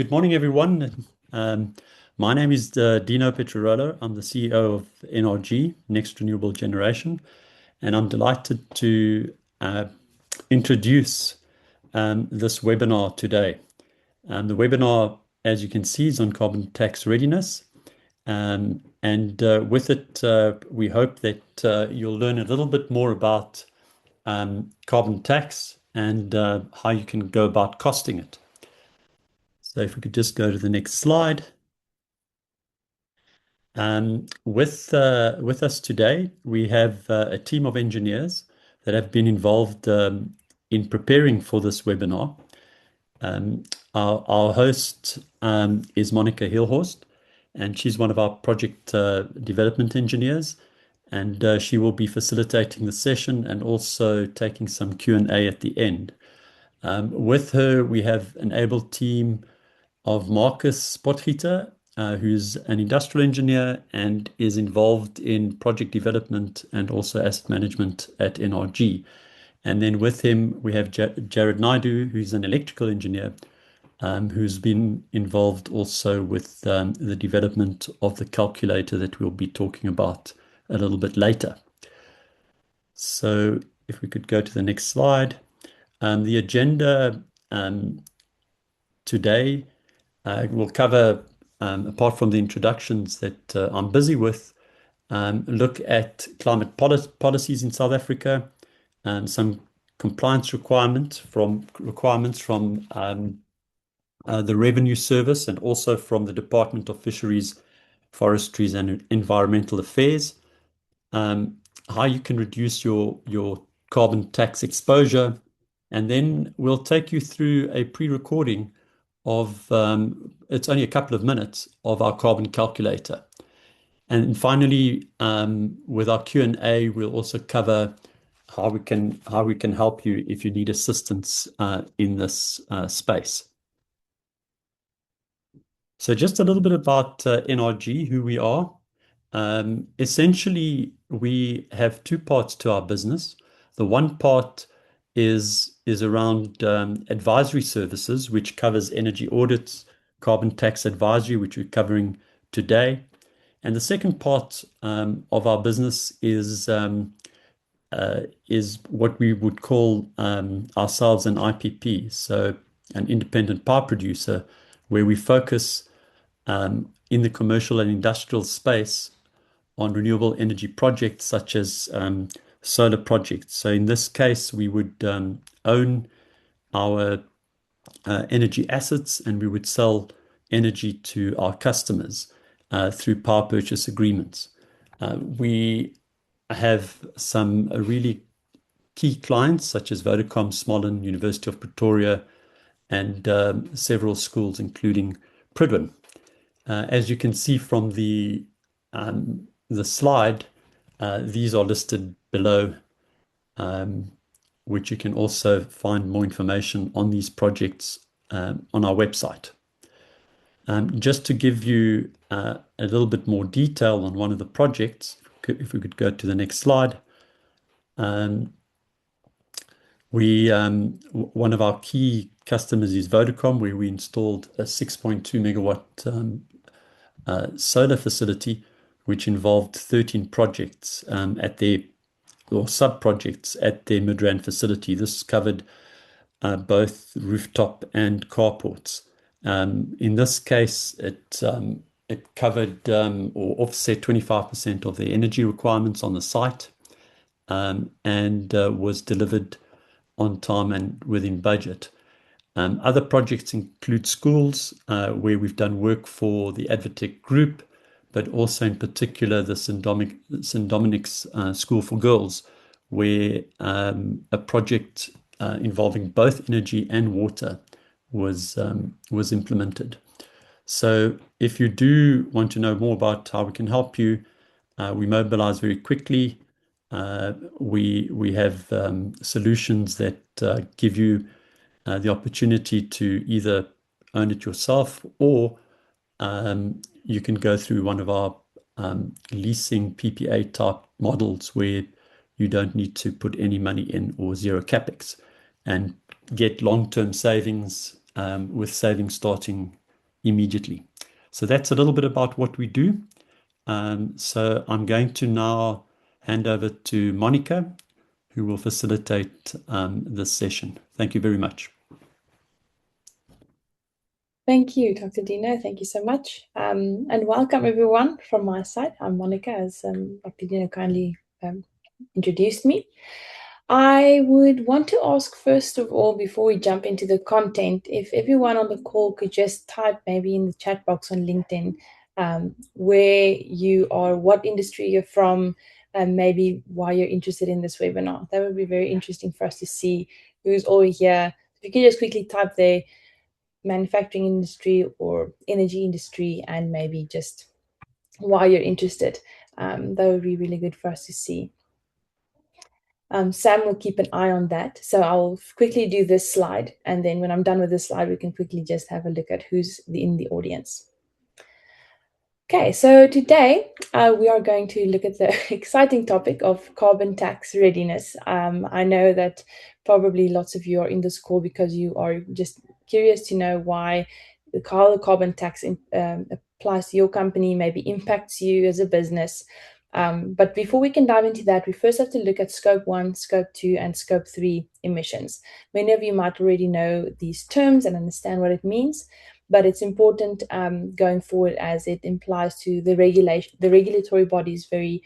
Good morning, everyone. Um, my name is Dino Petrarolo. I'm the CEO of NRG, Next Renewable Generation, and I'm delighted to introduce this webinar today. The webinar, as you can see, is on carbon tax readiness. And with it, we hope that you'll learn a little bit more about carbon tax and how you can go about costing it. So if we could just go to the next slide. With us today, we have a team of engineers that have been involved in preparing for this webinar. Our host is Monica Hilhorst, and she's one of our project development engineers, and she will be facilitating the session and also taking some Q&A at the end. With her, we have an able team of Marcus Potgieter, who's an industrial engineer and is involved in project development and also asset management at NRG. And then with him, we have Jared Naidu, who's an electrical engineer, who's been involved also with the development of the calculator that we'll be talking about a little bit later. So if we could go to the next slide. The agenda today we'll cover, apart from the introductions that I'm busy with, look at climate policies in South Africa, some compliance requirements from the Revenue Service and also from the Department of Fisheries, Forestries and Environmental Affairs, how you can reduce your carbon tax exposure, and then we'll take you through a pre-recording of it's only a couple of minutes of our carbon calculator. And finally, with our Q&A, we'll also cover how we can help you if you need assistance in this space. So just a little bit about NRG, who we are. Essentially, we have two parts to our business. The one part is around advisory services, which covers energy audits, carbon tax advisory, which we're covering today. And the second part of our business is what we would call ourselves an IPP, so an independent power producer, where we focus in the commercial and industrial space on renewable energy projects such as solar projects. So in this case, we would own our energy assets and we would sell energy to our customers through power purchase agreements. We have some really key clients such as Vodacom, Smollan, University of Pretoria, and several schools, including Pridwin. As you can see from the slide, these are listed below, which you can also find more information on these projects on our website. Just to give you a little bit more detail on one of the projects, if we could go to the next slide. One of our key customers is Vodacom, where we installed a 6.2 megawatt solar facility, which involved 13 projects sub-projects at their Midrand facility. This covered both rooftop and carports. In this case, it covered or offset 25% of the energy requirements on the site, and was delivered on time and within budget. Other projects include schools, where we've done work for the Advotech Group, but also in particular the St. Dominic's School for Girls, where a project involving both energy and water was implemented. So if you do want to know more about how we can help you, we mobilize very quickly. We have solutions that give you the opportunity to either own it yourself, or you can go through one of our leasing PPA type models where you don't need to put any money in or zero capex and get long-term savings, with savings starting immediately. So that's a little bit about what we do. So I'm going to now hand over to Monica, who will facilitate this session. Thank you very much. Thank you, Dr. Dino. Thank you so much. And welcome everyone from my side. I'm Monica, as Dr. Dino kindly introduced me. I would want to ask, first of all, before we jump into the content, if everyone on the call could just type maybe in the chat box on LinkedIn where you are, what industry you're from, and maybe why you're interested in this webinar. That would be very interesting for us to see who's all here. If you could just quickly type there, manufacturing industry or energy industry, and maybe just why you're interested. That would be really good for us to see. Sam will keep an eye on that. So I'll quickly do this slide. And then when I'm done with this slide, we can quickly just have a look at who's in the audience. Okay, so today we are going to look at the exciting topic of carbon tax readiness. I know that probably lots of you are in this call because you are just curious to know how the carbon tax applies to your company, maybe impacts you as a business. But before we can dive into that, we first have to look at Scope 1, Scope 2, and Scope 3 emissions. Many of you might already know these terms and understand what it means, but it's important going forward as it implies to the regulatory bodies. They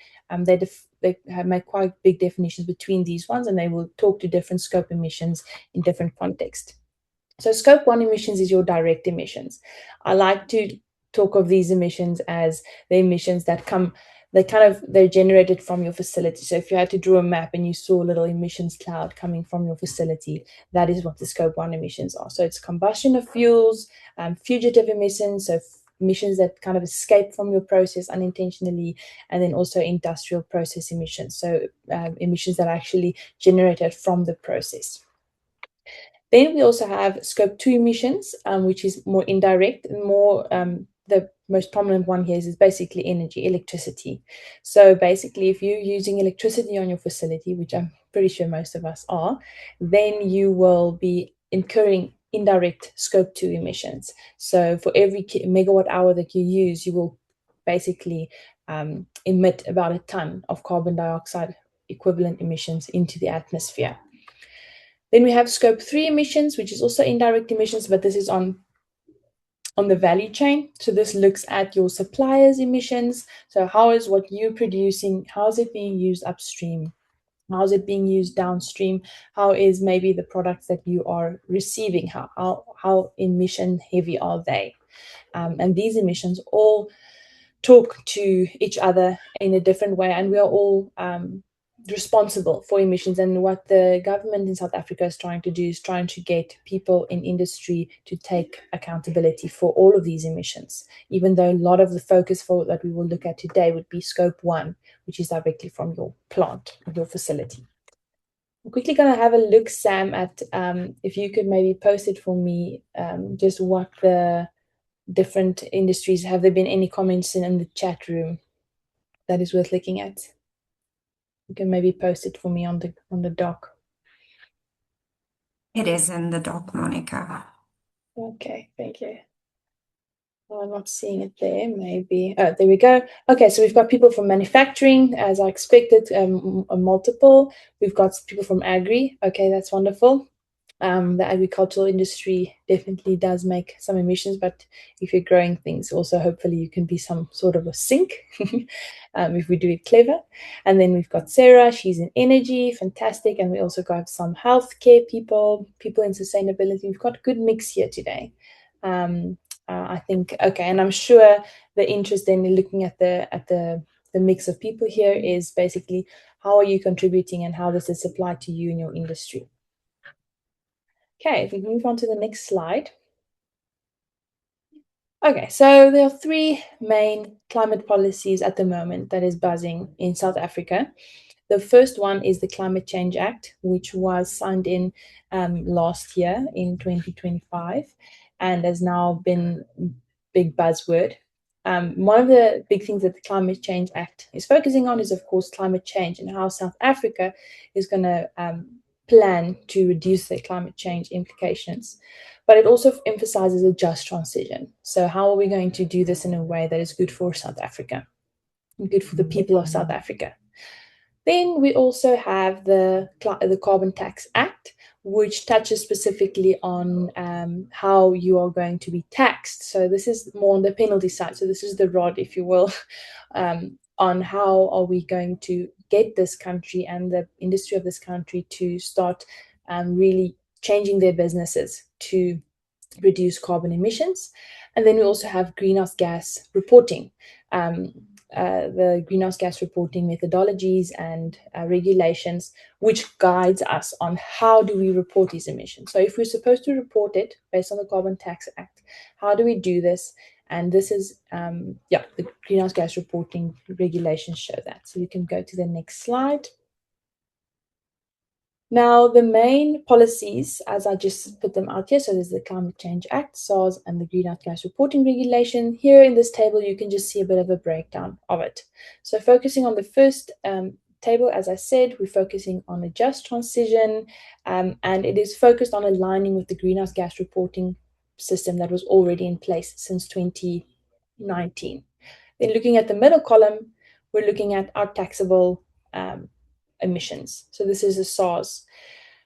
make quite big definitions between these ones, and they will talk to different scope emissions in different contexts. So Scope 1 emissions is your direct emissions. I like to talk of these emissions as the emissions that they're generated from your facility. So if you had to draw a map and you saw a little emissions cloud coming from your facility, that is what the Scope 1 emissions are. So it's combustion of fuels, fugitive emissions, so emissions that kind of escape from your process unintentionally, and then also industrial process emissions, so emissions that are actually generated from the process. Then we also have Scope 2 emissions, which is more indirect, the most prominent one here is basically energy, electricity. So basically, if you're using electricity on your facility, which I'm pretty sure most of us are, then you will be incurring indirect Scope 2 emissions. So for every megawatt hour that you use, you will basically emit about a ton of carbon dioxide equivalent emissions into the atmosphere. Then we have Scope 3 emissions, which is also indirect emissions, but this is on the value chain. So this looks at your suppliers' emissions. So how is what you're producing, how is it being used upstream? How is it being used downstream? How is maybe the products that you are receiving, how emission heavy are they? And these emissions all talk to each other in a different way, and we are all responsible for emissions. And what the government in South Africa is trying to do is trying to get people in industry to take accountability for all of these emissions, even though a lot of the focus for that we will look at today would be Scope 1, which is directly from your plant, your facility. I'm quickly going to have a look, Sam, at if you could maybe post it for me, just what the different industries, have there been any comments in the chat room that is worth looking at? You can maybe post it for me on the doc. It is in the doc, Monica. Okay, thank you. Oh, I'm not seeing it there. Maybe. Oh, there we go. Okay, so we've got people from manufacturing, as I expected, a multiple. We've got people from agri. Okay, that's wonderful. The agricultural industry definitely does make some emissions, but if you're growing things, also hopefully you can be some sort of a sink if we do it clever. And then we've got Sarah, she's in energy, fantastic. And we also got some healthcare people in sustainability. We've got a good mix here today. I think, okay, and I'm sure the interest in looking at the mix of people here is basically how are you contributing and how does this apply to you in your industry. Okay, if we move on to the next slide. Okay, so there are three main climate policies at the moment that is buzzing in South Africa. The first one is the Climate Change Act, which was signed in last year in 2025 and has now been big buzzword. One of the big things that the Climate Change Act is focusing on is, of course, climate change and how South Africa is going to plan to reduce their climate change implications. But it also emphasizes a just transition. So how are we going to do this in a way that is good for South Africa, good for the people of South Africa? Then we also have the Carbon Tax Act, which touches specifically on how you are going to be taxed. So this is more on the penalty side. So this is the rod, if you will, on how are we going to get this country and the industry of this country to start really changing their businesses to reduce carbon emissions. And then we also have greenhouse gas reporting. The greenhouse gas reporting methodologies and regulations, which guides us on how do we report these emissions. So if we're supposed to report it based on the Carbon Tax Act, how do we do this? And this is, the greenhouse gas reporting regulations show that. So you can go to the next slide. Now, the main policies, as I just put them out here, so there's the Climate Change Act, SARS, and the Greenhouse Gas Reporting Regulation. Here in this table, you can just see a bit of a breakdown of it. So focusing on the first table, as I said, we're focusing on a just transition, and it is focused on aligning with the greenhouse gas reporting system that was already in place since 2019. Then looking at the middle column, we're looking at our taxable emissions. So this is the SARS.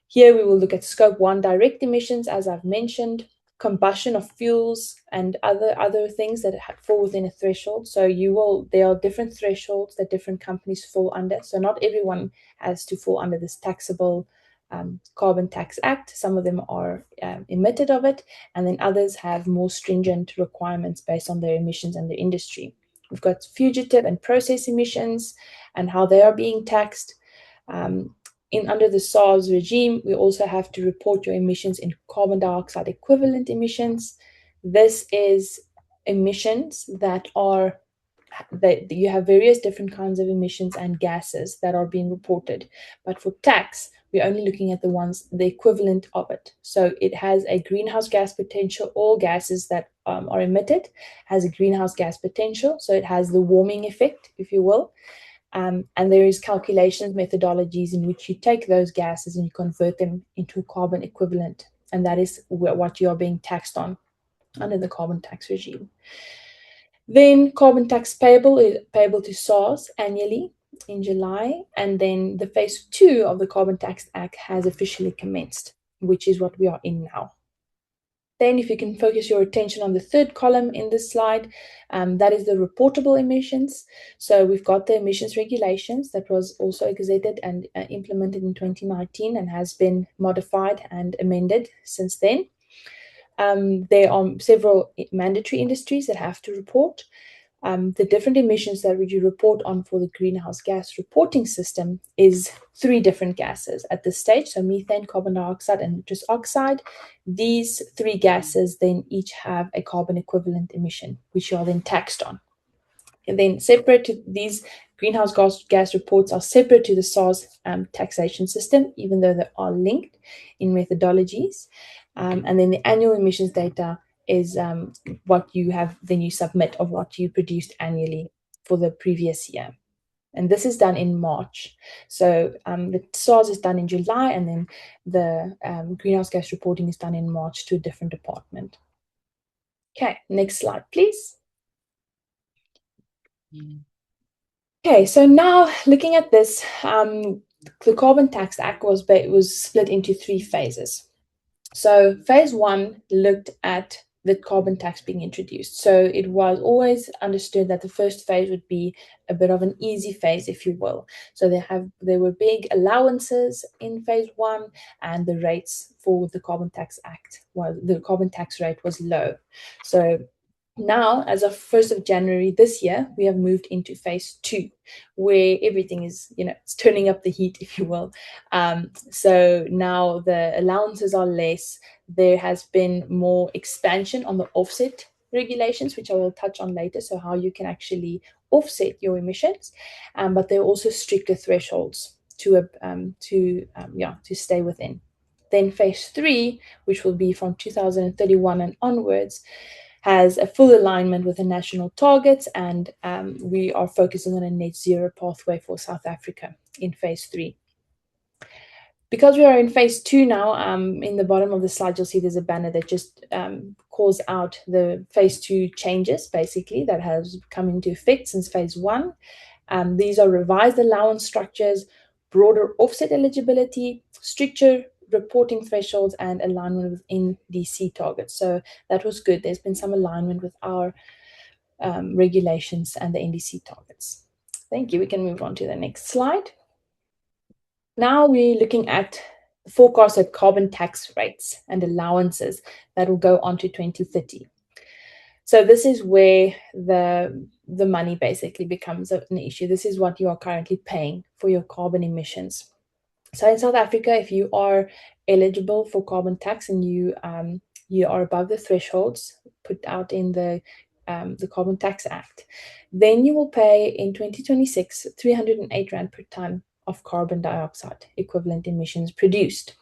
Here we will look at scope 1 direct emissions, as I've mentioned, combustion of fuels and other things that fall within a threshold. So there are different thresholds that different companies fall under. So not everyone has to fall under this taxable Carbon Tax Act. Some of them are emitted of it, and then others have more stringent requirements based on their emissions and their industry. We've got fugitive and process emissions and how they are being taxed. Under the SARS regime, we also have to report your emissions in carbon dioxide equivalent emissions. This is emissions that you have various different kinds of emissions and gases that are being reported. But for tax, we're only looking at the equivalent of it. So it has a greenhouse gas potential. All gases that are emitted has a greenhouse gas potential. So it has the warming effect, if you will. And there is calculations methodologies in which you take those gases and you convert them into carbon equivalent. And that is what you are being taxed on under the carbon tax regime. Then carbon tax payable is payable to SARS annually in July. And then the phase 2 of the Carbon Tax Act has officially commenced, which is what we are in now. Then if you can focus your attention on the third column in this slide, that is the reportable emissions. So we've got the emissions regulations that was also gazetted and implemented in 2019 and has been modified and amended since then. There are several mandatory industries that have to report. The different emissions that you report on for the greenhouse gas reporting system is 3 different gases at this stage. So methane, carbon dioxide, and nitrous oxide. These 3 gases then each have a carbon equivalent emission, which you are then taxed on. And then separate to these greenhouse gas reports are separate to the SARS taxation system, even though they are linked in methodologies. And then the annual emissions data is what you have, then you submit of what you produced annually for the previous year. And this is done in March. So the SARS is done in July, and then the greenhouse gas reporting is done in March to a different department. Okay, next slide, please. Okay, so now looking at this, the Carbon Tax Act was split into 3 phases. So phase 1 looked at the carbon tax being introduced. So it was always understood that the first phase would be a bit of an easy phase, if you will. So there were big allowances in phase 1, and the rates for the Carbon Tax Act the carbon tax rate was low. So now, as of 1st of January this year, we have moved into phase 2, where everything is, it's turning up the heat, if you will. So now the allowances are less. There has been more expansion on the offset regulations, which I will touch on later. So how you can actually offset your emissions, but there are also stricter thresholds to stay within. Then phase 3, which will be from 2031 and onwards, has a full alignment with the national targets, and we are focusing on a net zero pathway for South Africa in phase 3. Because we are in phase 2 now, in the bottom of the slide, you'll see there's a banner that just calls out the phase 2 changes, basically, that has come into effect since phase 1. These are revised allowance structures, broader offset eligibility, stricter reporting thresholds, and alignment with NDC targets. So that was good. There's been some alignment with our regulations and the NDC targets. Thank you. We can move on to the next slide. Now we're looking at forecasted carbon tax rates and allowances that will go on to 2030. So this is where the money basically becomes an issue. This is what you are currently paying for your carbon emissions. So in South Africa, if you are eligible for carbon tax and you are above the thresholds put out in the Carbon Tax Act, then you will pay in 2026 308 Rand per ton of carbon dioxide equivalent emissions produced.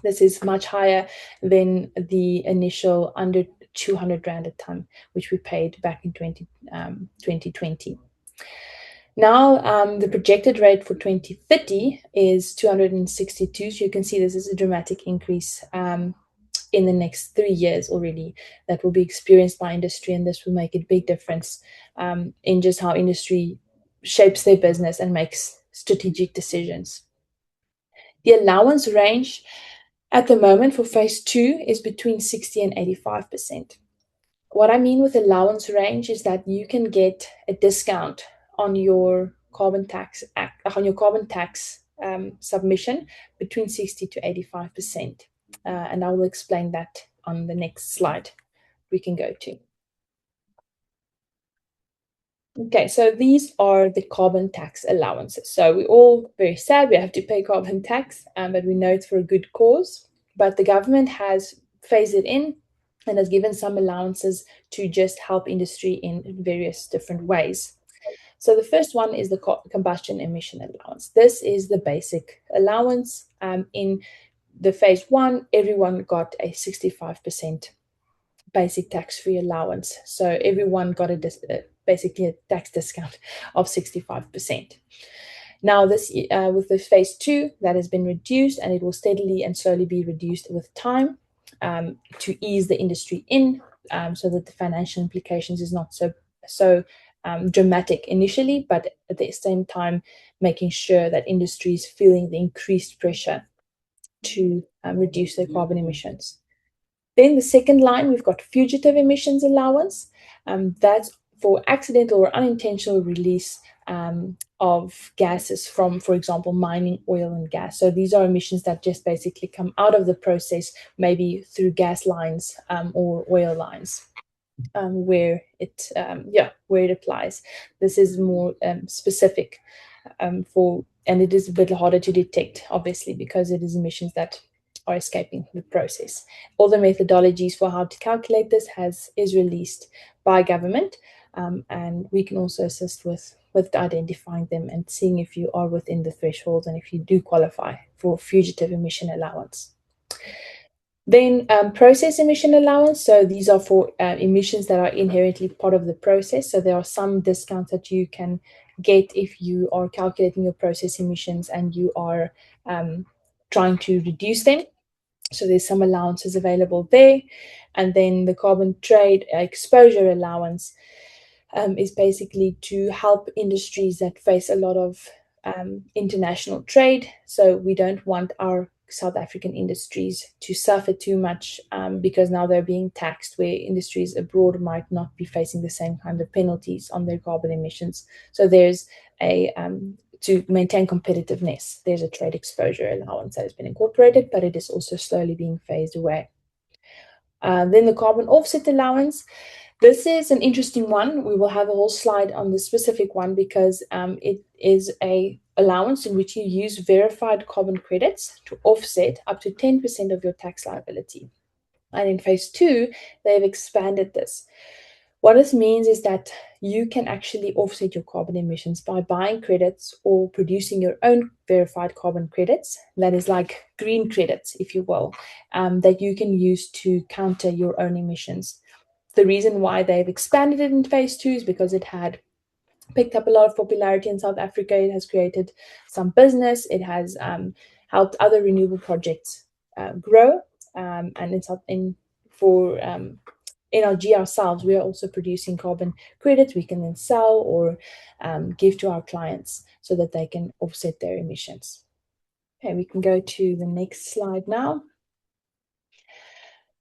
This is much higher than the initial under 200 Rand a ton, which we paid back in 2020. Now, the projected rate for 2030 is 262. So you can see this is a dramatic increase in the next 3 years already that will be experienced by industry, and this will make a big difference in just how industry shapes their business and makes strategic decisions. The allowance range at the moment for phase 2 is between 60 and 85%. What I mean with allowance range is that you can get a discount on your carbon tax submission between 60 to 85%. And I will explain that on the next slide we can go to. Okay, so these are the carbon tax allowances. So we're all very sad we have to pay carbon tax, but we know it's for a good cause. But the government has phased it in and has given some allowances to just help industry in various different ways. So the first one is the combustion emission allowance. This is the basic allowance. In the phase 1, everyone got a 65% basic tax-free allowance. So everyone got basically a tax discount of 65%. Now this with the phase 2, that has been reduced, and it will steadily and slowly be reduced with time to ease the industry in, so that the financial implications is not so dramatic initially, but at the same time making sure that industry is feeling the increased pressure to reduce their carbon emissions. Then the second line, we've got fugitive emissions allowance. That's for accidental or unintentional release of gases from, for example, mining, oil and gas. So these are emissions that just basically come out of the process, maybe through gas lines or oil lines. Where it applies. This is more specific and it is a bit harder to detect, obviously, because it is emissions that are escaping the process. All the methodologies for how to calculate this is released by government, and we can also assist with identifying them and seeing if you are within the thresholds and if you do qualify for fugitive emission allowance. Then process emission allowance. So these are for emissions that are inherently part of the process. So there are some discounts that you can get if you are calculating your process emissions and you are trying to reduce them. So there's some allowances available there. And then the carbon trade exposure allowance is basically to help industries that face a lot of international trade. So we don't want our South African industries to suffer too much because now they're being taxed, where industries abroad might not be facing the same kind of penalties on their carbon emissions. So there's to maintain competitiveness, there's a trade exposure allowance that has been incorporated, but it is also slowly being phased away. Then the carbon offset allowance. This is an interesting one. We will have a whole slide on the specific one because it is a allowance in which you use verified carbon credits to offset up to 10% of your tax liability. And in phase 2, they've expanded this. What this means is that you can actually offset your carbon emissions by buying credits or producing your own verified carbon credits. That is like green credits, if you will, that you can use to counter your own emissions. The reason why they've expanded it in phase 2 is because it had picked up a lot of popularity in South Africa. It has created some business. It has helped other renewable projects grow. And for NRG ourselves, we are also producing carbon credits we can then sell or give to our clients so that they can offset their emissions. Okay, we can go to the next slide now.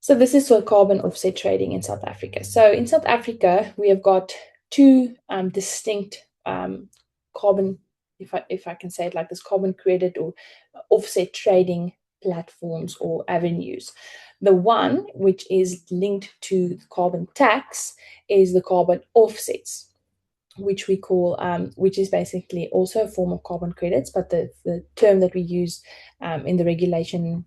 So this is for carbon offset trading in South Africa. So in South Africa, we have got two distinct carbon, if I can say it like this, carbon credit or offset trading platforms or avenues. The one which is linked to the carbon tax is the carbon offsets, which we call, which is basically also a form of carbon credits, but the term that we use in the regulation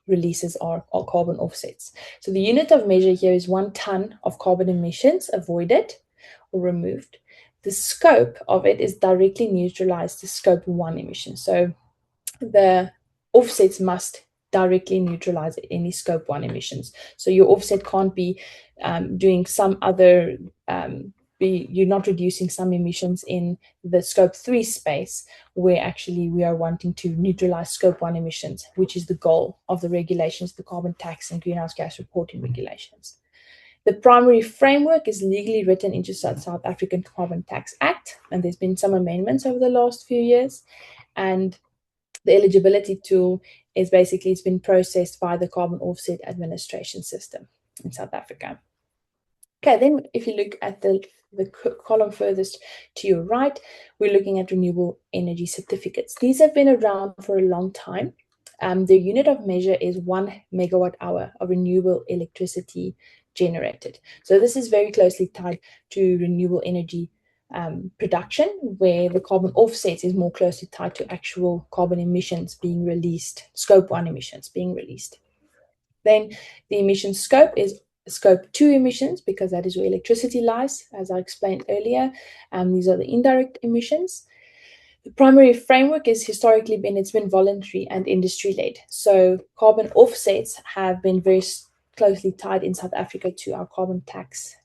releases are carbon offsets. So the unit of measure here is 1 ton of carbon emissions avoided or removed. The scope of it is directly neutralized to scope 1 emissions. So the offsets must directly neutralize any scope 1 emissions. So your offset can't be doing some other you're not reducing some emissions in the scope 3 space where actually we are wanting to neutralize scope 1 emissions, which is the goal of the regulations, the carbon tax and greenhouse gas reporting regulations. The primary framework is legally written into South African Carbon Tax Act, and there's been some amendments over the last few years. And the eligibility tool is basically, it's been processed by the Carbon Offset Administration System in South Africa. Okay, then if you look at the column furthest to your right, we're looking at renewable energy certificates. These have been around for a long time. The unit of measure is 1 megawatt hour of renewable electricity generated. So this is very closely tied to renewable energy production, where the carbon offsets is more closely tied to actual carbon emissions being released, scope 1 emissions being released. Then the emission scope is scope 2 emissions, because that is where electricity lies, as I explained earlier. These are the indirect emissions. The primary framework is historically it's been voluntary and industry-led. So carbon offsets have been very closely tied in South Africa to our carbon tax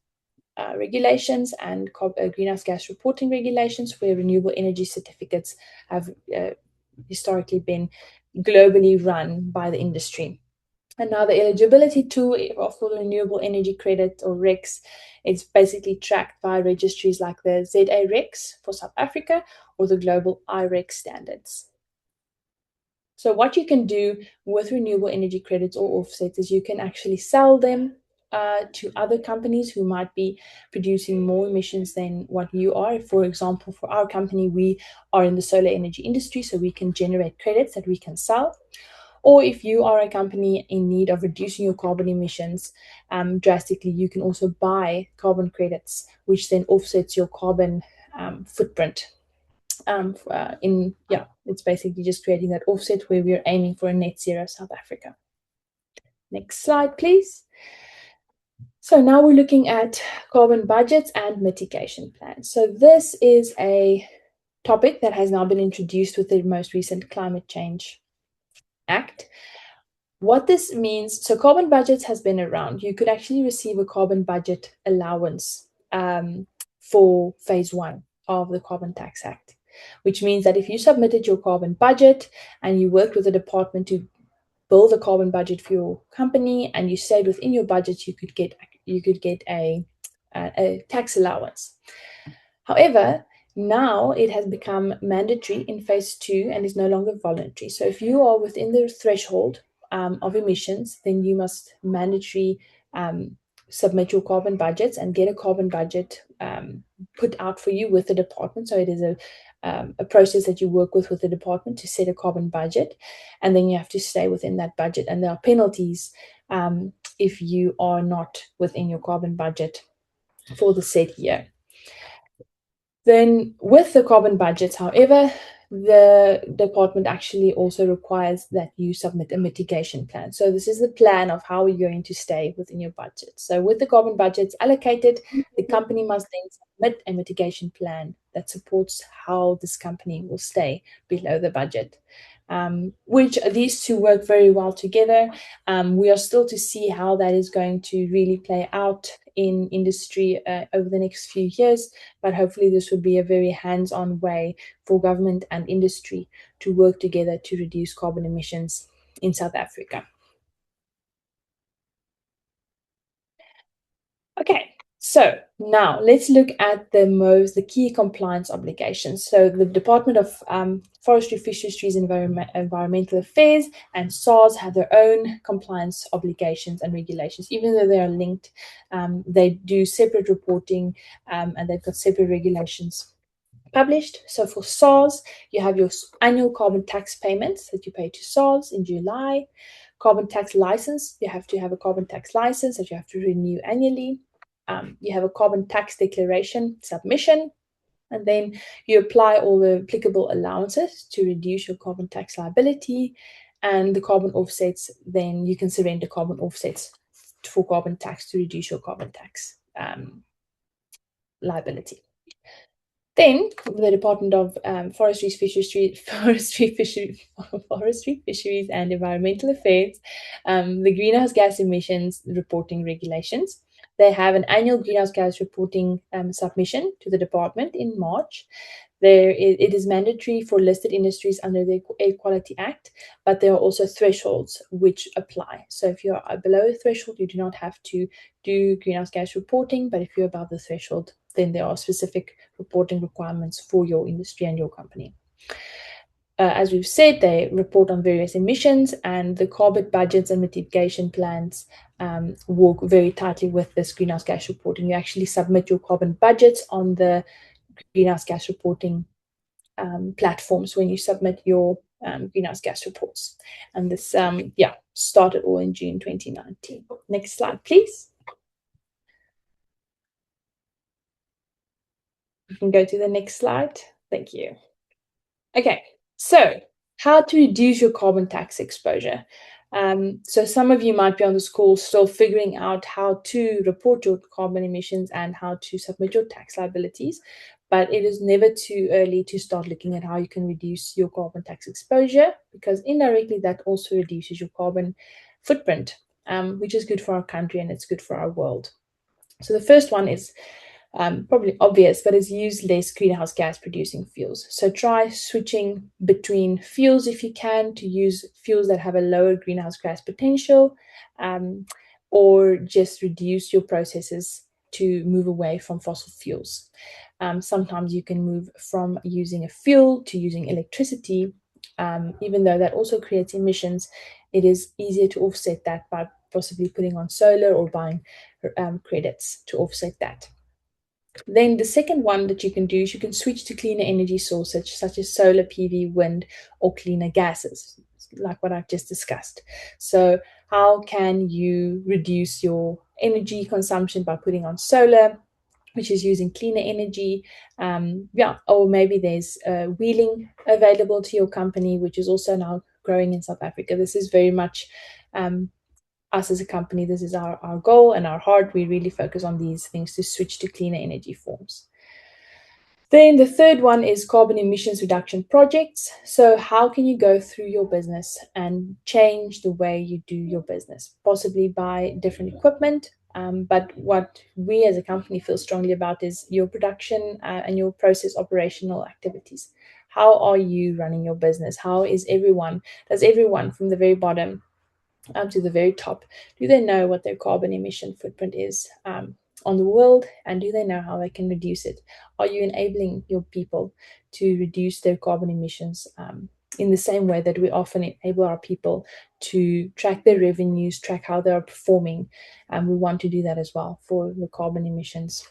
regulations and greenhouse gas reporting regulations, where renewable energy certificates have historically been globally run by the industry. And now the eligibility tool for renewable energy credit, or RECs, is basically tracked by registries like the ZA RECs for South Africa or the global I-REC standards. So what you can do with renewable energy credits or offsets is you can actually sell them to other companies who might be producing more emissions than what you are. For example, for our company, we are in the solar energy industry, so we can generate credits that we can sell. Or if you are a company in need of reducing your carbon emissions drastically, you can also buy carbon credits, which then offsets your carbon footprint. It's basically just creating that offset where we're aiming for a net zero South Africa. Next slide, please. So now we're looking at carbon budgets and mitigation plans. So this is a topic that has now been introduced with the most recent Climate Change Act. What this means, so carbon budgets has been around. You could actually receive a carbon budget allowance for phase 1 of the Carbon Tax Act, which means that if you submitted your carbon budget and you worked with a department to build a carbon budget for your company and you stayed within your budget, you could get a tax allowance. However, now it has become mandatory in phase 2 and is no longer voluntary. So if you are within the threshold of emissions, then you must mandatory submit your carbon budgets and get a carbon budget put out for you with the department. So it is a process that you work with the department to set a carbon budget, and then you have to stay within that budget. And there are penalties if you are not within your carbon budget for the said year. Then with the carbon budgets, however, the department actually also requires that you submit a mitigation plan. So this is the plan of how you're going to stay within your budget. So with the carbon budgets allocated, the company must then submit a mitigation plan that supports how this company will stay below the budget. which these two work very well together. We are still to see how that is going to really play out in industry over the next few years, but hopefully this would be a very hands-on way for government and industry to work together to reduce carbon emissions in South Africa. Okay, so now let's look at the key compliance obligations. So the Department of Forestry, Fisheries, and Environmental Affairs and SARS have their own compliance obligations and regulations. Even though they are linked, they do separate reporting and they've got separate regulations published. So for SARS, you have your annual carbon tax payments that you pay to SARS in July. Carbon tax license, you have to have a carbon tax license that you have to renew annually. You have a carbon tax declaration submission, and then you apply all the applicable allowances to reduce your carbon tax liability, and the carbon offsets, then you can surrender carbon offsets for carbon tax to reduce your carbon tax liability. Then the Department of Forestry, Fisheries, and Environmental Affairs, the greenhouse gas emissions reporting regulations. They have an annual greenhouse gas reporting submission to the department in March. It is mandatory for listed industries under the Air Quality Act, but there are also thresholds which apply. So if you're below a threshold, you do not have to do greenhouse gas reporting, but if you're above the threshold, then there are specific reporting requirements for your industry and your company. As we've said, they report on various emissions, and the carbon budgets and mitigation plans work very tightly with this greenhouse gas reporting. You actually submit your carbon budgets on the greenhouse gas reporting platforms when you submit your greenhouse gas reports. And this, started all in June 2019. Next slide, please. You can go to the next slide. Thank you. Okay, so how to reduce your carbon tax exposure. So some of you might be on this call still figuring out how to report your carbon emissions and how to submit your tax liabilities, but it is never too early to start looking at how you can reduce your carbon tax exposure, because indirectly that also reduces your carbon footprint, which is good for our country and it's good for our world. So the first one is probably obvious, but is use less greenhouse gas producing fuels. So try switching between fuels if you can, to use fuels that have a lower greenhouse gas potential, or just reduce your processes to move away from fossil fuels. Sometimes you can move from using a fuel to using electricity, even though that also creates emissions. It is easier to offset that by possibly putting on solar or buying credits to offset that. Then the second one that you can do is you can switch to cleaner energy sources such as solar, PV, wind, or cleaner gases, like what I've just discussed. So how can you reduce your energy consumption by putting on solar, which is using cleaner energy? Or maybe there's wheeling available to your company, which is also now growing in South Africa. This is very much us as a company, this is our goal and our heart. We really focus on these things to switch to cleaner energy forms. Then the third one is carbon emissions reduction projects. So how can you go through your business and change the way you do your business? Possibly buy different equipment. But what we as a company feel strongly about is your production and your process operational activities. How are you running your business? Does everyone from the very bottom to the very top, do they know what their carbon emission footprint is on the world, and do they know how they can reduce it? Are you enabling your people to reduce their carbon emissions in the same way that we often enable our people to track their revenues, track how they are performing? And we want to do that as well for the carbon emissions.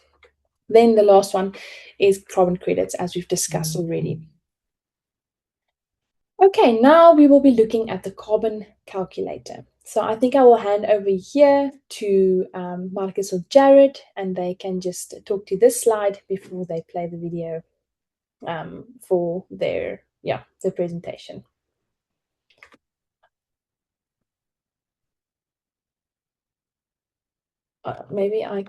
Then the last one is carbon credits, as we've discussed already. Okay, now we will be looking at the carbon calculator. So I think I will hand over here to Marcus or Jared, and they can just talk to this slide before they play the video for their presentation. Maybe I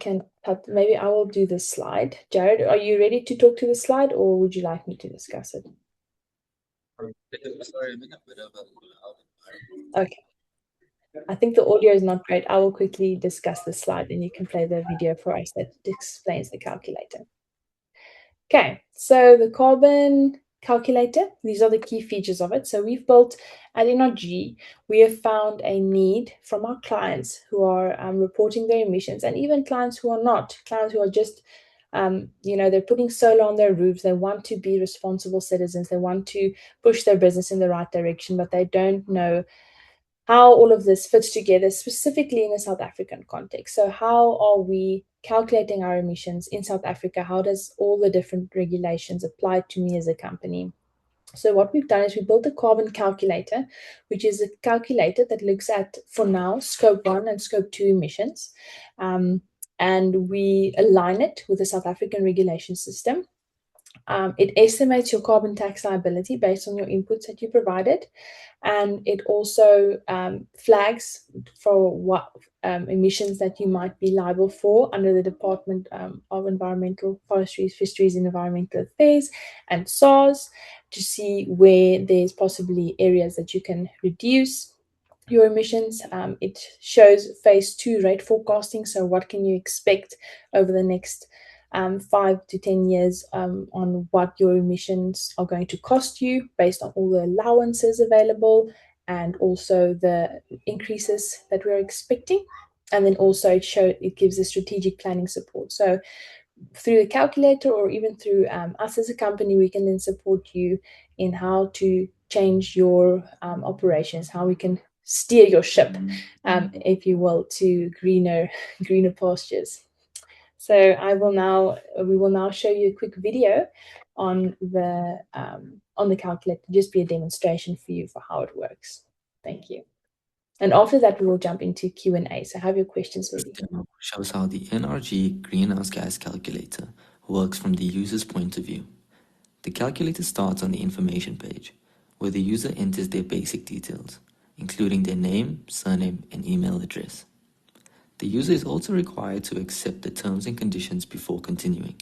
will do this slide. Jared, are you ready to talk to the slide, or would you like me to discuss it? Okay. I think the audio is not great. I will quickly discuss the slide and you can play the video for us that explains the calculator. Okay, so the carbon calculator, these are the key features of it. So we've built at NRG, we have found a need from our clients who are reporting their emissions, and even clients who are not, clients who are just, they're putting solar on their roofs. They want to be responsible citizens. They want to push their business in the right direction, but they don't know how all of this fits together, specifically in a South African context. So how are we calculating our emissions in South Africa? How does all the different regulations apply to me as a company? So what we've done is we built a carbon calculator, which is a calculator that looks at, for now, scope 1 and scope 2 emissions. And we align it with the South African regulation system. It estimates your carbon tax liability based on your inputs that you provided. And it also flags for what emissions that you might be liable for under the Department of Environmental, Forestry, Fisheries and Environmental Affairs and SARS, to see where there's possibly areas that you can reduce your emissions. It shows phase 2 rate forecasting. So what can you expect over the next 5 to 10 years on what your emissions are going to cost you based on all the allowances available and also the increases that we're expecting. And then also it gives a strategic planning support. So through the calculator or even through us as a company, we can then support you in how to change your operations, how we can steer your ship, if you will, to greener pastures. So we will now show you a quick video on the calculator, just be a demonstration for you for how it works. Thank you. And after that, we will jump into Q&A. So have your questions ready. This demo shows how the NRG greenhouse gas calculator works from the user's point of view. The calculator starts on the information page, where the user enters their basic details, including their name, surname, and email address. The user is also required to accept the terms and conditions before continuing.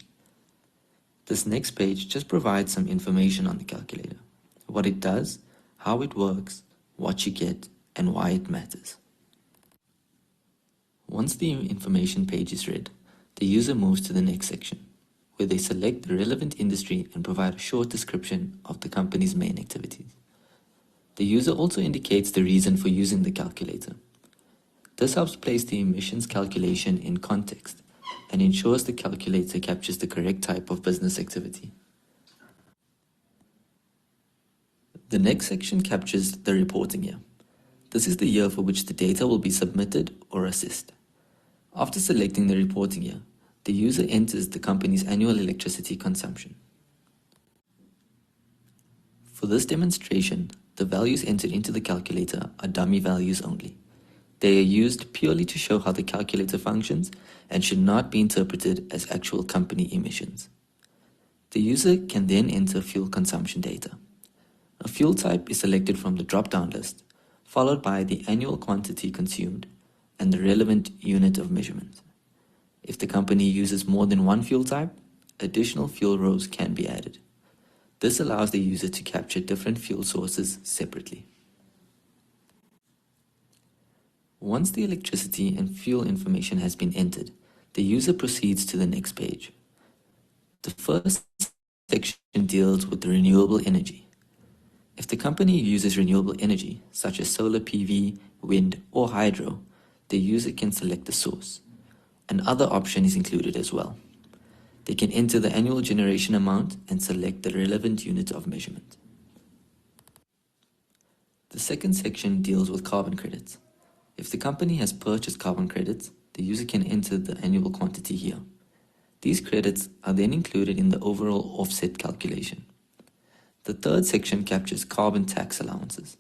This next page just provides some information on the calculator, what it does, how it works, what you get, and why it matters. Once the information page is read, the user moves to the next section, where they select the relevant industry and provide a short description of the company's main activities. The user also indicates the reason for using the calculator. This helps place the emissions calculation in context and ensures the calculator captures the correct type of business activity. The next section captures the reporting year. This is the year for which the data will be submitted or assessed. After selecting the reporting year, the user enters the company's annual electricity consumption. For this demonstration, the values entered into the calculator are dummy values only. They are used purely to show how the calculator functions and should not be interpreted as actual company emissions. The user can then enter fuel consumption data. A fuel type is selected from the drop-down list, followed by the annual quantity consumed and the relevant unit of measurement. If the company uses more than one fuel type, additional fuel rows can be added. This allows the user to capture different fuel sources separately. Once the electricity and fuel information has been entered, the user proceeds to the next page. The first section deals with the renewable energy. If the company uses renewable energy, such as solar PV, wind, or hydro, the user can select the source. Another option is included as well. They can enter the annual generation amount and select the relevant unit of measurement. The second section deals with carbon credits. If the company has purchased carbon credits, the user can enter the annual quantity here. These credits are then included in the overall offset calculation. The third section captures carbon tax allowances.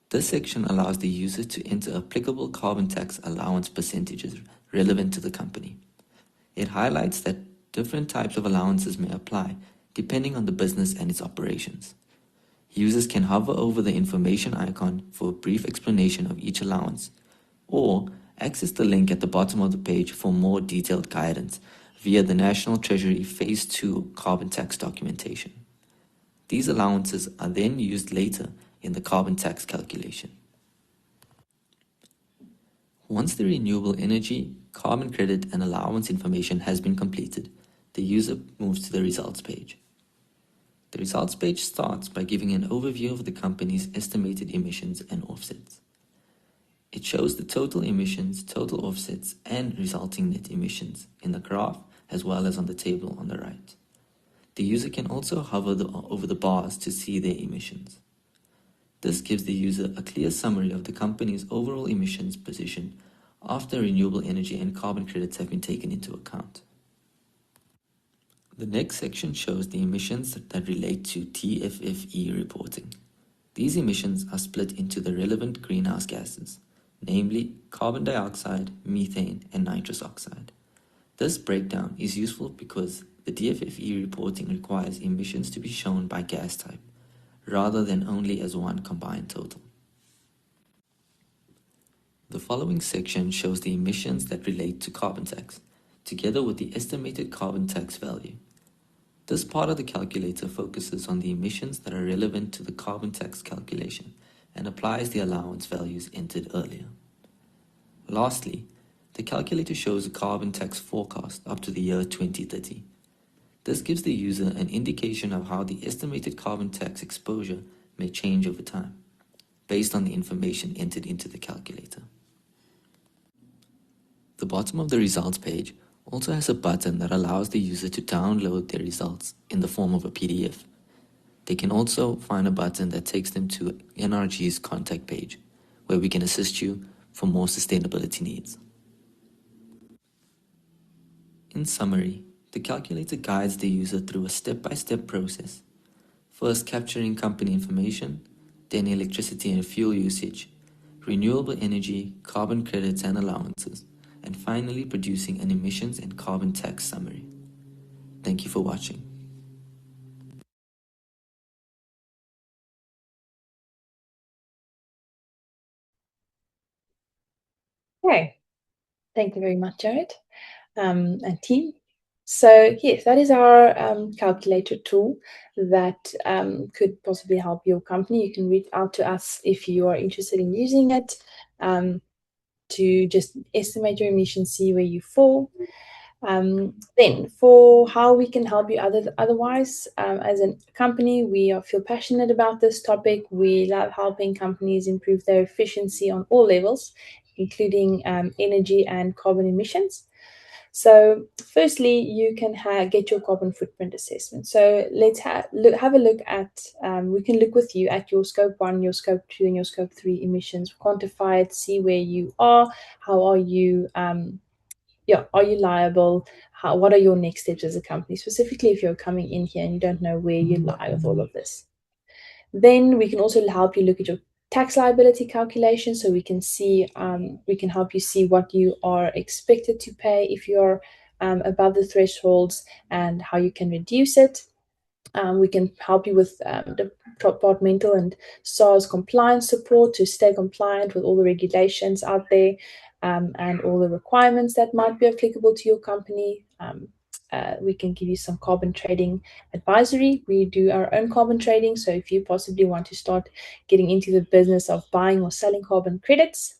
This section allows the user to enter applicable carbon tax allowance percentages relevant to the company. It highlights that different types of allowances may apply depending on the business and its operations. Users can hover over the information icon for a brief explanation of each allowance, or access the link at the bottom of the page for more detailed guidance via the National Treasury Phase 2 carbon tax documentation. These allowances are then used later in the carbon tax calculation. Once the renewable energy, carbon credit, and allowance information has been completed, the user moves to the results page. The results page starts by giving an overview of the company's estimated emissions and offsets. It shows the total emissions, total offsets, and resulting net emissions in the graph as well as on the table on the right. The user can also hover over the bars to see their emissions. This gives the user a clear summary of the company's overall emissions position after renewable energy and carbon credits have been taken into account. The next section shows the emissions that relate to TFFE reporting. These emissions are split into the relevant greenhouse gases, namely carbon dioxide, methane, and nitrous oxide. This breakdown is useful because the TFFE reporting requires emissions to be shown by gas type, rather than only as one combined total. The following section shows the emissions that relate to carbon tax, together with the estimated carbon tax value. This part of the calculator focuses on the emissions that are relevant to the carbon tax calculation and applies the allowance values entered earlier. Lastly, the calculator shows a carbon tax forecast up to the year 2030. This gives the user an indication of how the estimated carbon tax exposure may change over time, based on the information entered into the calculator. The bottom of the results page also has a button that allows the user to download their results in the form of a PDF. They can also find a button that takes them to NRG's contact page, where we can assist you for more sustainability needs. In summary, the calculator guides the user through a step-by-step process, first capturing company information, then electricity and fuel usage, renewable energy, carbon credits and allowances, and finally producing an emissions and carbon tax summary. Thank you for watching. Okay, thank you very much, Jared, and team. So yes, that is our calculator tool that could possibly help your company. You can reach out to us if you are interested in using it to just estimate your emissions, see where you fall. Then for how we can help you otherwise, as a company, we feel passionate about this topic. We love helping companies improve their efficiency on all levels, including energy and carbon emissions. So firstly, you can get your carbon footprint assessment. So let's have a look at, we can look with you at your scope 1, your scope 2, and your scope 3 emissions, quantify it, see where you are, how are you, are you liable? What are your next steps as a company, specifically if you're coming in here and you don't know where you lie with all of this. Then we can also help you look at your tax liability calculation, so we can see, we can help you see what you are expected to pay if you're above the thresholds and how you can reduce it. We can help you with departmental and SARS compliance support to stay compliant with all the regulations out there and all the requirements that might be applicable to your company. We can give you some carbon trading advisory. We do our own carbon trading. So if you possibly want to start getting into the business of buying or selling carbon credits,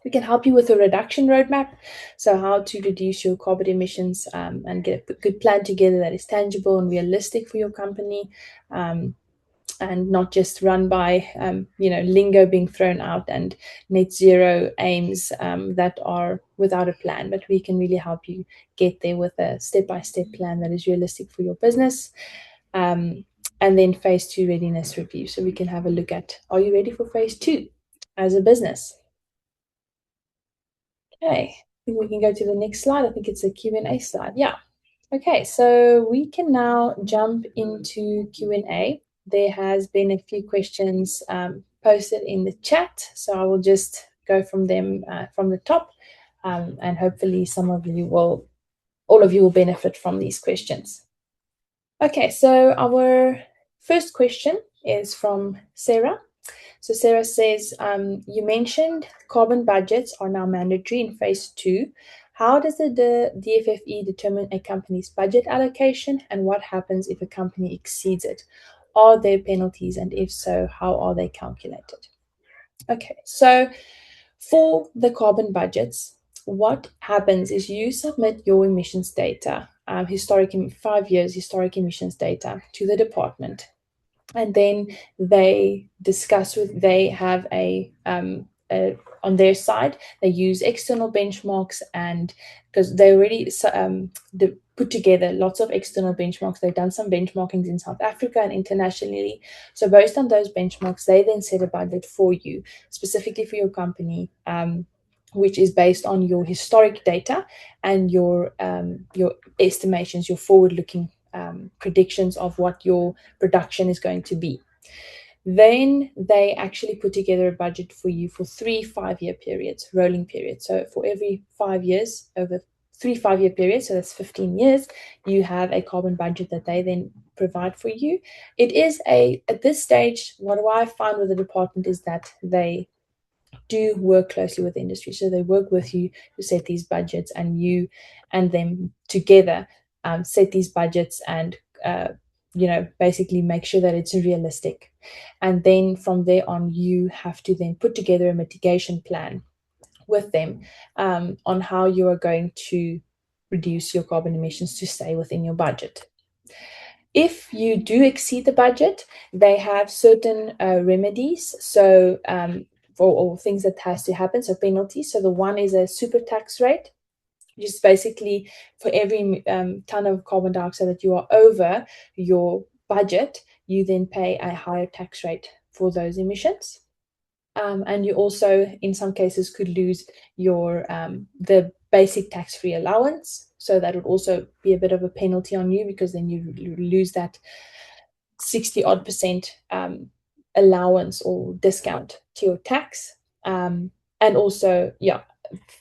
we can help you with a reduction roadmap. So how to reduce your carbon emissions and get a good plan together that is tangible and realistic for your company. And not just run by, lingo being thrown out and net zero aims that are without a plan. But we can really help you get there with a step-by-step plan that is realistic for your business. And then phase 2 readiness review. So we can have a look at, are you ready for phase 2 as a business? Okay, I think we can go to the next slide. I think it's a Q&A slide. Yeah. Okay, so we can now jump into Q&A. There has been a few questions posted in the chat, so I will just go from them from the top, and hopefully all of you will benefit from these questions. Okay, so our first question is from Sarah. So Sarah says, you mentioned carbon budgets are now mandatory in phase 2. How does the DFFE determine a company's budget allocation, and what happens if a company exceeds it? Are there penalties? And if so, how are they calculated? Okay, so for the carbon budgets, what happens is you submit your emissions data, historic 5 years historic emissions data to the department, and then they discuss with, they have on their side, they use external benchmarks, and because they already put together lots of external benchmarks, they've done some benchmarkings in South Africa and internationally. So based on those benchmarks, they then set a budget for you, specifically for your company, which is based on your historic data and your estimations, your forward-looking predictions of what your production is going to be. Then they actually put together a budget for you for 3 5-year periods, rolling periods. So for every 5 years, over 3 5-year periods, so that's 15 years, you have a carbon budget that they then provide for you. It is at this stage, what I find with the department is that they do work closely with the industry. So they work with you to set these budgets, and you and them together set these budgets and basically make sure that it's realistic. And then from there on, you have to then put together a mitigation plan with them on how you are going to reduce your carbon emissions to stay within your budget. If you do exceed the budget, they have certain remedies. So for things that has to happen, so penalties. So the one is a super tax rate, which is basically for every ton of carbon dioxide that you are over your budget, you then pay a higher tax rate for those emissions. And you also, in some cases, could lose your the basic tax-free allowance. So that would also be a bit of a penalty on you, because then you lose that 60-odd% allowance or discount to your tax. And also,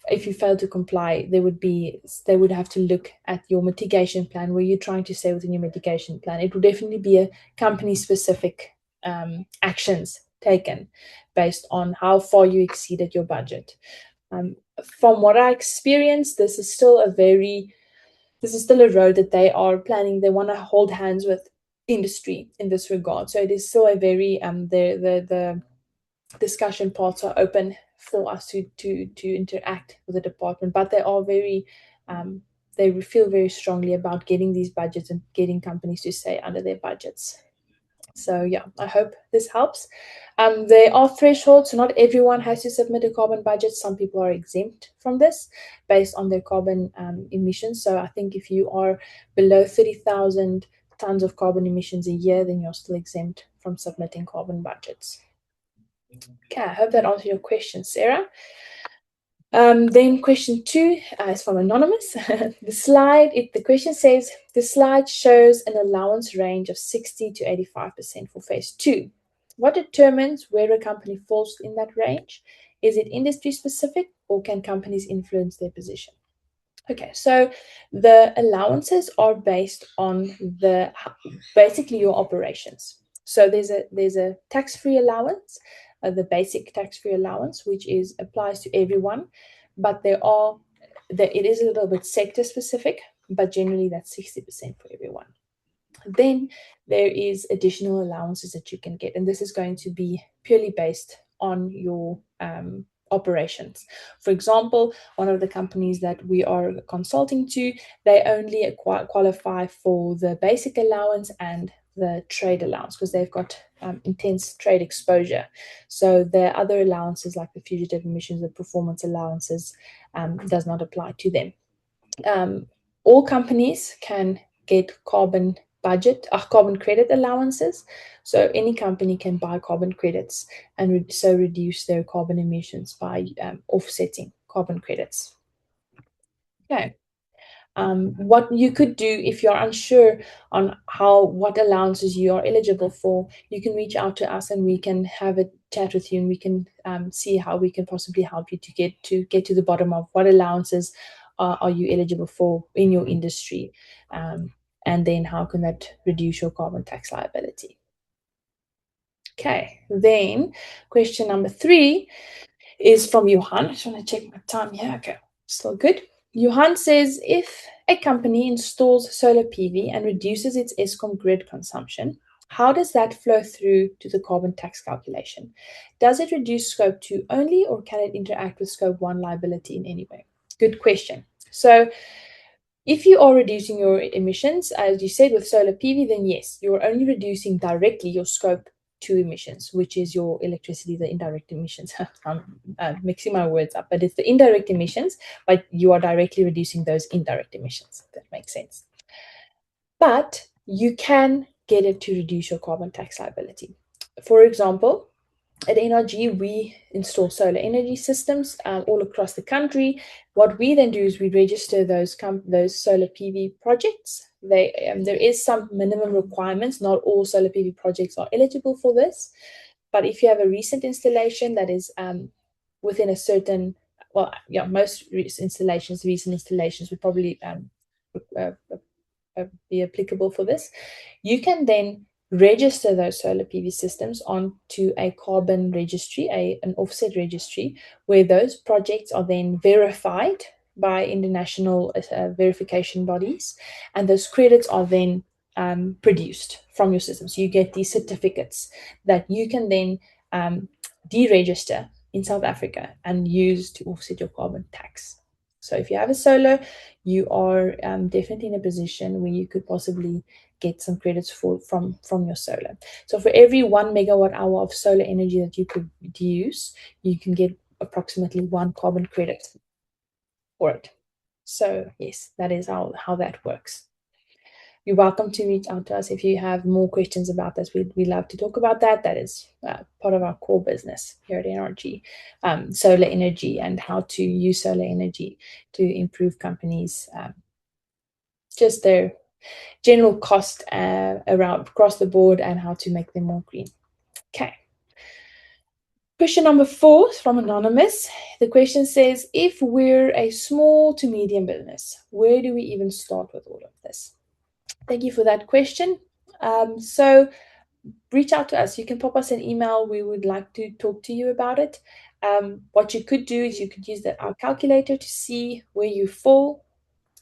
if you fail to comply, they would have to look at your mitigation plan, where you're trying to stay within your mitigation plan. It will definitely be a company-specific actions taken based on how far you exceeded your budget. From what I experienced, this is still a road that they are planning. They want to hold hands with industry in this regard. So it is still a very the discussion parts are open for us to interact with the department, but they are very they feel very strongly about getting these budgets and getting companies to stay under their budgets. So I hope this helps. There are thresholds, so not everyone has to submit a carbon budget. Some people are exempt from this based on their carbon emissions. So I think if you are below 30,000 tons of carbon emissions a year, then you're still exempt from submitting carbon budgets. Okay, I hope that answered your question, Sarah. Then question 2 is from Anonymous. The question says, the slide shows an allowance range of 60 to 85% for phase 2. What determines where a company falls in that range? Is it industry specific, or can companies influence their position? Okay, so the allowances are based on basically your operations. So there's a tax-free allowance, the basic tax-free allowance, which applies to everyone, but it is a little bit sector specific, but generally that's 60% for everyone. Then there is additional allowances that you can get, and this is going to be purely based on your operations. For example, one of the companies that we are consulting to, they only qualify for the basic allowance and the trade allowance, because they've got intense trade exposure. So the other allowances, like the fugitive emissions, the performance allowances, does not apply to them. All companies can get carbon credit allowances. So any company can buy carbon credits and so reduce their carbon emissions by offsetting carbon credits. Okay. What you could do if you're unsure on what allowances you are eligible for, you can reach out to us and we can have a chat with you, and we can see how we can possibly help you to get to the bottom of what allowances are you eligible for in your industry, and then how can that reduce your carbon tax liability. Okay, then question number 3 is from Johan. I just want to check my time here. Okay, still good. Johan says, if a company installs solar PV and reduces its Eskom grid consumption, How does that flow through to the carbon tax calculation? Does it reduce scope 2 only, or can it interact with scope 1 liability in any way? Good question. So if you are reducing your emissions, as you said, with solar PV, then yes, you're only reducing directly your scope 2 emissions, which is your electricity, the indirect emissions. I'm mixing my words up, but it's the indirect emissions, but you are directly reducing those indirect emissions. If that makes sense. But you can get it to reduce your carbon tax liability. For example, at NRG, we install solar energy systems all across the country. What we then do is we register those solar PV projects. There is some minimum requirements. Not all solar PV projects are eligible for this. But if you have a recent installation that is within a certain, well, yeah, most recent installations would probably be applicable for this. You can then register those solar PV systems onto a carbon registry, an offset registry, where those projects are then verified by international verification bodies, and those credits are then produced from your system. So you get these certificates that you can then deregister in South Africa and use to offset your carbon tax. So if you have a solar, you are definitely in a position where you could possibly get some credits from your solar. So for every 1 megawatt hour of solar energy that you produce, you can get approximately 1 carbon credit for it. So yes, that is how that works. You're welcome to reach out to us if you have more questions about this. We love to talk about that. That is part of our core business here at NRG, solar energy and how to use solar energy to improve companies, just their general cost around across the board, and how to make them more green. Okay. Question number 4 is from Anonymous. The question says, if we're a small to medium business, where do we even start with all of this? Thank you for that question. So reach out to us. You can pop us an email. We would like to talk to you about it. What you could do is you could use our calculator to see where you fall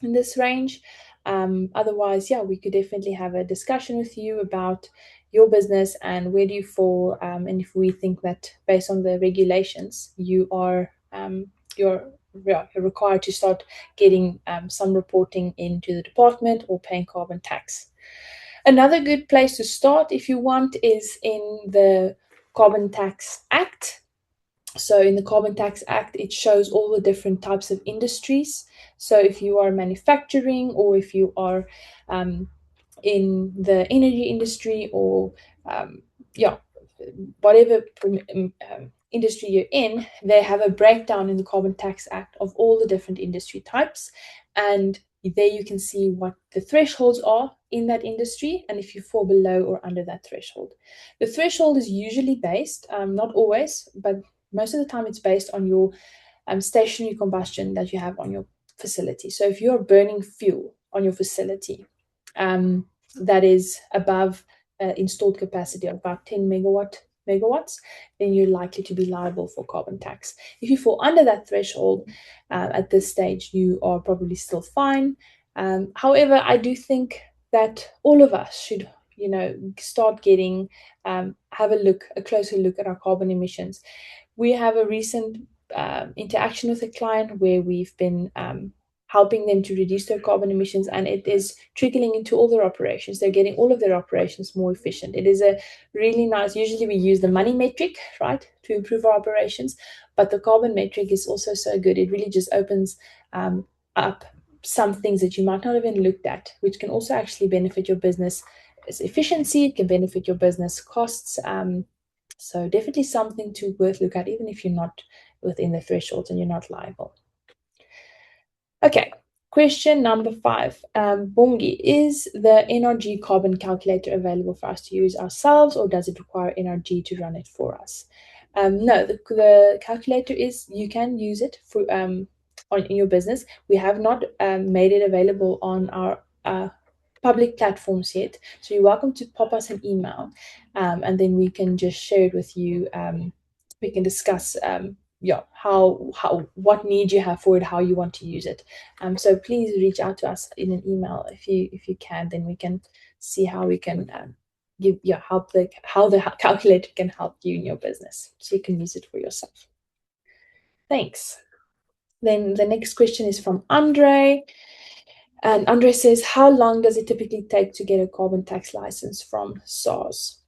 in this range. Otherwise, yeah, we could definitely have a discussion with you about your business and where do you fall, and if we think that based on the regulations you are you're required to start getting some reporting into the department or paying carbon tax. Another good place to start, if you want, is in the Carbon Tax Act. So in the Carbon Tax Act, it shows all the different types of industries. So if you are manufacturing, or if you are in the energy industry, or whatever industry you're in, they have a breakdown in the Carbon Tax Act of all the different industry types. And there you can see what the thresholds are in that industry and if you fall below or under that threshold. The threshold is usually based, not always, but most of the time it's based on your stationary combustion that you have on your facility. So if you're burning fuel on your facility that is above installed capacity of about 10 megawatts, then you're likely to be liable for carbon tax. If you fall under that threshold at this stage, you are probably still fine. However, I do think that all of us should, start getting, have a closer look at our carbon emissions. We have a recent interaction with a client where we've been helping them to reduce their carbon emissions, and it is trickling into all their operations. They're getting all of their operations more efficient. It is a really nice, usually we use the money metric, right, to improve our operations, but the carbon metric is also so good. It really just opens up some things that you might not have even looked at, which can also actually benefit your business efficiency. It can benefit your business costs. So definitely something to worth look at, even if you're not within the thresholds and you're not liable. Okay, question number 5. Bongi, is the NRG carbon calculator available for us to use ourselves, or does it require NRG to run it for us? No, the calculator you can use it for in your business. We have not made it available on our public platforms yet, so you're welcome to pop us an email, and then we can just share it with you. We can discuss what need you have for it, how you want to use it. So please reach out to us in an email if you can. Then we can see how we can help how the calculator can help you in your business, so you can use it for yourself. Thanks. Then the next question is from Andre. And Andre says, how long does it typically take to get a carbon tax license from SARS?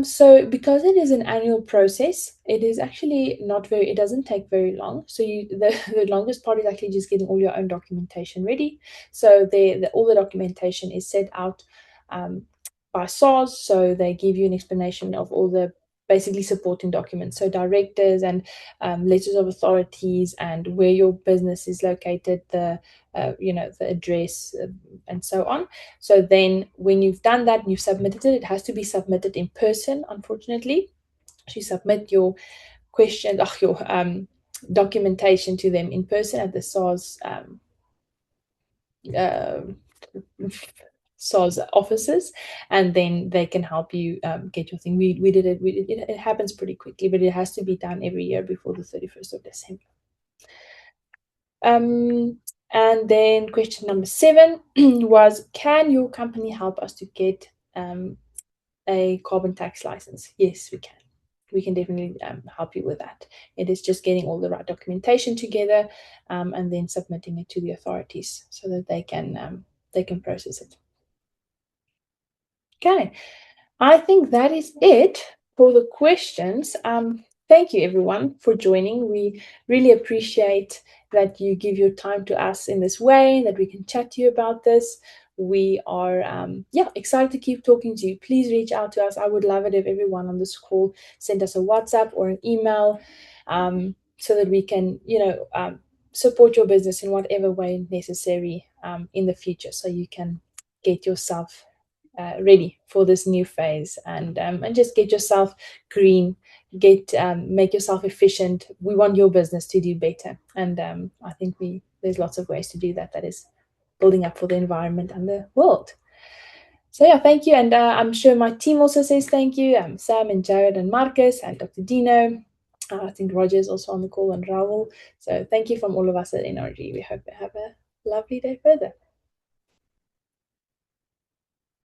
So because it is an annual process, it is actually it doesn't take very long. So the longest part is actually just getting all your own documentation ready. So all the documentation is set out by SARS. So they give you an explanation of all the basically supporting documents. So directors and letters of authorities and where your business is located, the address and so on. So then when you've done that and you've submitted it, it has to be submitted in person, unfortunately. So you submit your question, your documentation to them in person at the SARS SARS offices, and then they can help you get your thing. We did it. It happens pretty quickly, but it has to be done every year before the 31st of December. And then question number 7 was, can your company help us to get a carbon tax license? Yes, we can. We can definitely help you with that. It is just getting all the right documentation together and then submitting it to the authorities so that they can process it. Okay, I think that is it for the questions. Thank you, everyone, for joining. We really appreciate that you give your time to us in this way, that we can chat to you about this. We are excited to keep talking to you. Please reach out to us. I would love it if everyone on this call sent us a WhatsApp or an email so that we can, support your business in whatever way necessary in the future, so you can get yourself ready for this new phase and just get yourself green, make yourself efficient. We want your business to do better, and I think there's lots of ways to do that. That is building up for the environment and the world. So yeah, thank you, and I'm sure my team also says thank you. Sam and Jared and Marcus and Dr. Dino. I think Roger is also on the call, and Raul. So thank you from all of us at NRG. We hope you have a lovely day further.